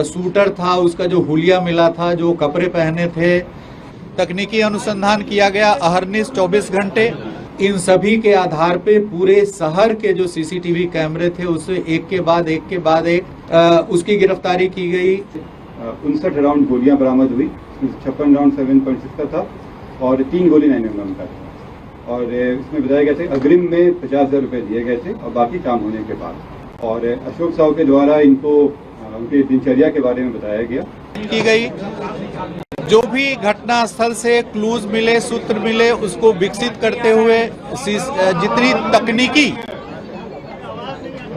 Shooter था, उसका जो हुलिया मिला था, जो कपड़े पहने थे, तकनीकी अनुसंधान किया गया अहरनिश 24 घंटे। इन सभी के आधार पे पूरे शहर के जो सीसीटीवी कैमरे थे उससे एक के बाद एक उसकी गिरफ्तारी की गई। 59 राउंड गोलियां बरामद हुई, 56 राउंड 7.6 का था और 3 गोली 9mm का था। और इसमें बताया गया था अग्रिम में 50,000 रुपये दिए गए थे और बाकी काम होने के बाद। और अशोक साहू के द्वारा इनको उनकी दिनचर्या के बारे में बताया गया की गई। जो भी घटनास्थल से क्लूज मिले, सूत्र मिले, उसको विकसित करते हुए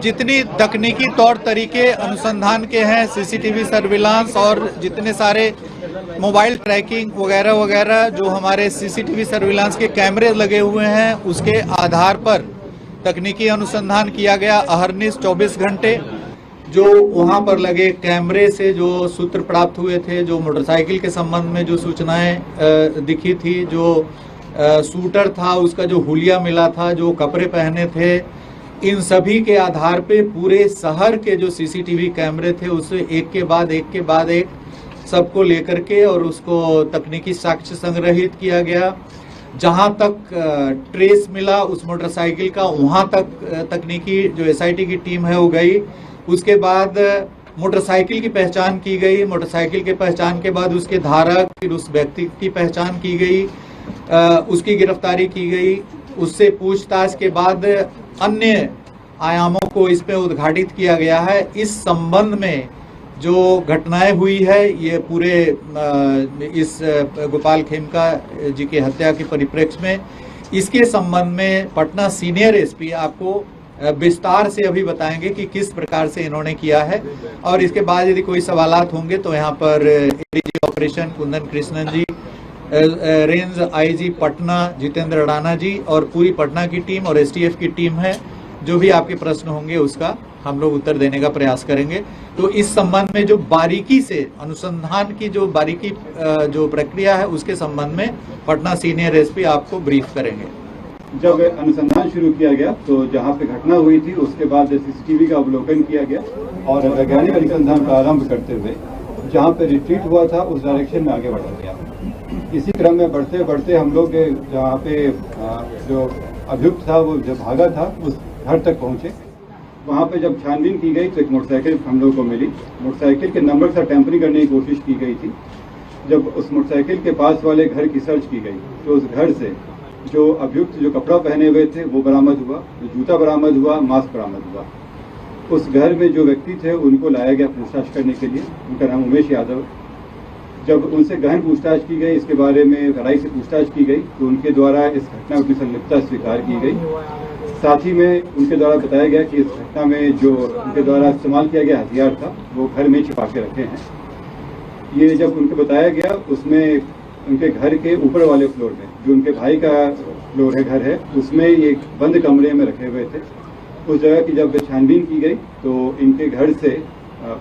जितनी तकनीकी तौर तरीके अनुसंधान के हैं, सीसीटीवी सर्विलांस और जितने सारे मोबाइल ट्रैकिंग वगैरह वगैरह जो हमारे सीसीटीवी सर्विलांस के कैमरे लगे हुए हैं, उसके आधार पर तकनीकी अनुसंधान किया गया अहरनिश 24 घंटे। जो वहां पर लगे कैमरे से जो सूत्र प्राप्त हुए थे, जो मोटरसाइकिल के संबंध में जो सूचनाएं दिखी थी, जो शूटर था, उसका जो हुलिया मिला था, जो कपड़े पहने थे, इन सभी के आधार पे पूरे शहर के जो सीसीटीवी कैमरे थे उससे एक के बाद एक सबको लेकर के और उसको तकनीकी साक्ष्य संग्रहित किया गया। जहां तक ट्रेस मिला उस मोटरसाइकिल का, वहां तक तकनीकी जो एसआईटी की टीम है वो गई। उसके बाद मोटरसाइकिल की पहचान की गई। मोटरसाइकिल के पहचान के बाद उसके धारक, फिर उस व्यक्ति की पहचान की गई, उसकी गिरफ्तारी की गई। उससे पूछताछ के बाद अन्य आयामों को इस पे उद्घाटित किया गया है। इस संबंध में जो घटनाएं हुई है, ये पूरे इस गोपाल खेमका जी की हत्या के परिप्रेक्ष्य में, इसके संबंध में पटना सीनियर एसपी आपको विस्तार से अभी बताएंगे कि किस प्रकार से इन्होंने किया है। और इसके बाद यदि कोई सवालात होंगे तो यहाँ पर एडीजी ऑपरेशन कुंदन कृष्णन जी, range IG Patna Jitendra Adana जी और पूरी पटना की टीम और एसटीएफ की टीम है। जो भी आपके प्रश्न होंगे उसका हम लोग उत्तर देने का प्रयास करेंगे। तो इस संबंध में जो बारीकी से अनुसंधान की जो बारीकी जो प्रक्रिया है उसके संबंध में पटना सीनियर एसपी आपको ब्रीफ करेंगे। जब अनुसंधान शुरू किया गया तो जहां पे घटना हुई थी उसके बाद सीसीटीवी का अवलोकन किया गया और वैज्ञानिक अनुसंधान प्रारंभ करते हुए जहां पे रिट्रीट हुआ था उस डायरेक्शन में आगे बढ़ा गया। इसी क्रम में बढ़ते बढ़ते हम लोग जहाँ पे जो अभियुक्त था वो जब भागा था उस घर तक पहुंचे। वहाँ पे जब छानबीन की गई तो एक मोटरसाइकिल हम लोग को मिली। मोटरसाइकिल के नंबर से टैंपरिंग करने की कोशिश की गई थी। जब उस मोटरसाइकिल के पास वाले घर की सर्च की गई तो उस घर से जो अभियुक्त जो कपड़ा पहने हुए थे वो बरामद हुआ, जो जूता बरामद हुआ, मास्क बरामद हुआ। उस घर में जो व्यक्ति थे उनको लाया गया पूछताछ करने के लिए। उनका नाम उमेश यादव। जब उनसे गहन पूछताछ की गई, इसके बारे में गहराई से पूछताछ की गई तो उनके द्वारा इस घटना की संलिप्तता स्वीकार की गई। साथ ही में उनके द्वारा बताया गया कि इस घटना में जो उनके द्वारा इस्तेमाल किया गया हथियार था वो घर में छिपा के रखे हैं। ये जब उनको बताया गया उसमें उनके घर के ऊपर वाले फ्लोर में, जो उनके भाई का फ्लोर है, घर है, उसमें ये बंद कमरे में रखे हुए थे। उस जगह की जब छानबीन की गई तो इनके घर से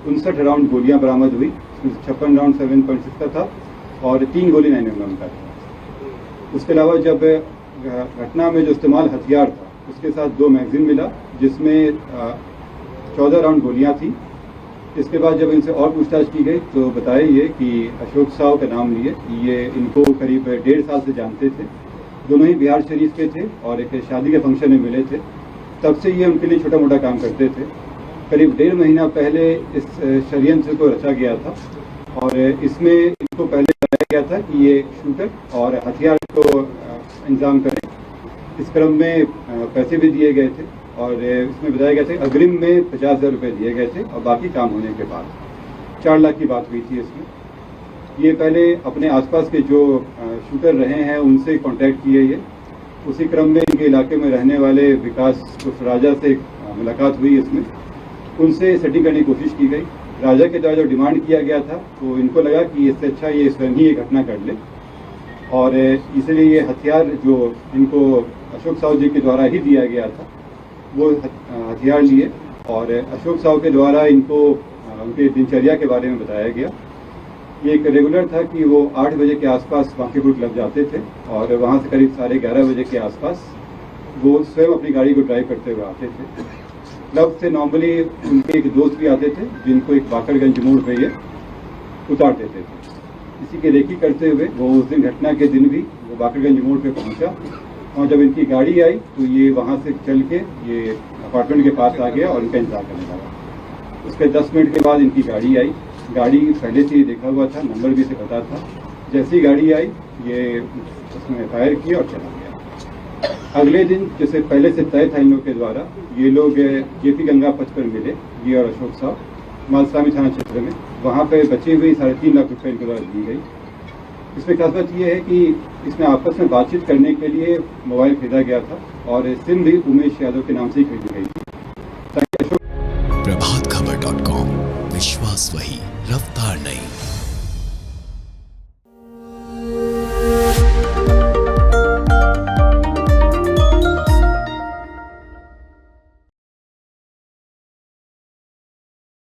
59 राउंड गोलियां बरामद हुई, 56 राउंड 7.6 का था और 3 गोली 9mm का था। उसके अलावा जब घटना में जो इस्तेमाल हथियार था उसके साथ 2 मैगजीन मिला जिसमें 14 राउंड गोलियां थी। इसके बाद जब इनसे और पूछताछ की गई तो बताया ये कि अशोक साहू का नाम लिए ये इनको करीब 1.5 साल से जानते थे। दोनों ही बिहार शरीफ के थे और एक शादी के फंक्शन में मिले थे। तब से ये उनके लिए छोटा मोटा काम करते थे। करीब 1.5 महीना पहले इस षड्यंत्र को रचा गया था और इसमें इनको पहले बताया गया था कि ये शूटर और हथियार को इंतजाम करें। इस क्रम में पैसे भी दिए गए थे और इसमें बताया गया था अग्रिम में 50,000 रुपये दिए गए थे और बाकी काम होने के बाद 4 लाख की बात हुई थी। इसमें ये पहले अपने आसपास के जो शूटर रहे हैं उनसे कांटेक्ट किए। ये उसी क्रम में इनके इलाके में रहने वाले विकास राजा से मुलाकात हुई। इसमें उनसे सेटिंग करने की कोशिश की गई। राजा के द्वारा जो डिमांड किया गया था तो इनको लगा कि इससे अच्छा ये स्वयं ही ये घटना कर ले और इसलिए ये हथियार जो इनको अशोक साहू जी के द्वारा ही दिया गया था वो हथियार लिए और अशोक साहू के द्वारा इनको उनके दिनचर्या के बारे में बताया गया। ये एक रेगुलर था कि वो 8 बजे के आसपास बांकीपुर क्लब जाते थे और वहाँ से करीब 11:30 बजे के आसपास वो स्वयं अपनी गाड़ी को ड्राइव करते हुए आते थे। क्लब से नॉर्मली उनके एक दोस्त भी आते थे जिनको एक बाकरगंज मोड़ पे ये उतार देते थे। इसी की रेकी करते हुए वो उस दिन घटना के दिन भी वो बाकरगंज मोड़ पे पहुंचा और जब इनकी गाड़ी आई तो ये वहां से चल के ये अपार्टमेंट के पास आ गया और इनका इंतजार करने लगा। उसके 10 मिनट के बाद इनकी गाड़ी आई। गाड़ी पहले से ही देखा हुआ था, नंबर भी से पता था। जैसी गाड़ी आई ये उसने फायर किया और चला गया। अगले दिन जैसे पहले से तय था इन लोग के द्वारा, ये लोग जेपी गंगा पथ पर मिले, ये और अशोक साहब मालसामी थाना क्षेत्र में। वहाँ पे बची हुई 3.5 लाख रुपए इनके द्वारा दी गई। इसमें खास बात यह है कि इसमें आपस में बातचीत करने के लिए मोबाइल खरीदा गया था और सिम भी उमेश यादव के नाम से ही खरीदी गई थी। प्रभातखबर.com, विश्वास वही, रफ्तार नहीं।